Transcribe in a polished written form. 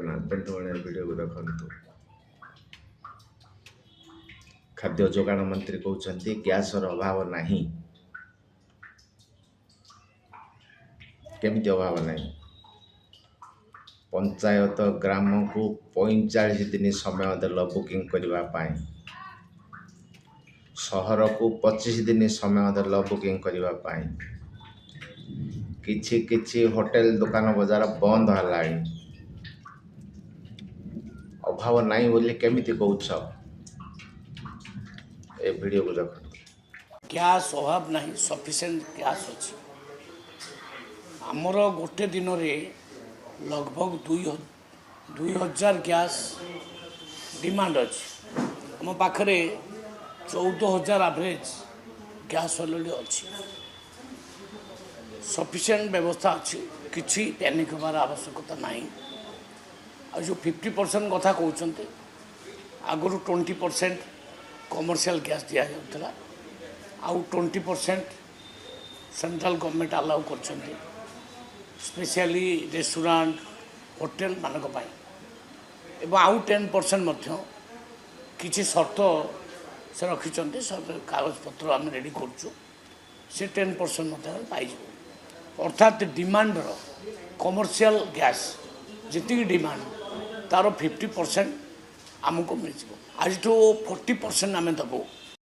Jagannath पेंटुवाणी video को देखु खाद्य जोगाण मंत्री कहते गैस अभाव नहीं केमती अभाव नहीं पंचायत ग्राम को 45 दिन समय देल बुकिंग करने सहर को 25 दिन समय देल बुकिंग करने किछि किछि होटेल दुकान बजार बंद है अभाव नहीं बोली केमिति कहूछ ए वीडियो को देखो गैस अभाव नहीं सफिशिएंट गैस अच्छी आमर गोटे दिन रे लगभग 2000 गैस डिमांड अच्छी आम पाखे 14,000 एवरेज गैस ऑलरेडी अच्छी सफिशिएंट व्यवस्था अच्छी किसी पैनिक होबार आवश्यकता नहीं आ जो 50% कथा कहते आगुरी 20% कमर्शियल गैस दि जाता आउ 20% सेंट्रल गवर्नमेंट अलाउ कर स्पेशली रेस्टोरेंट होटेल मानक एवं आउ 10% किसी शर्त से रखिंट कागज पत्र आम रेडी करुँ से 10% पाई अर्थात डिमांड कमर्शियल गैस जी डिमांड तार 50% आमको मिल आज 40% आम दबू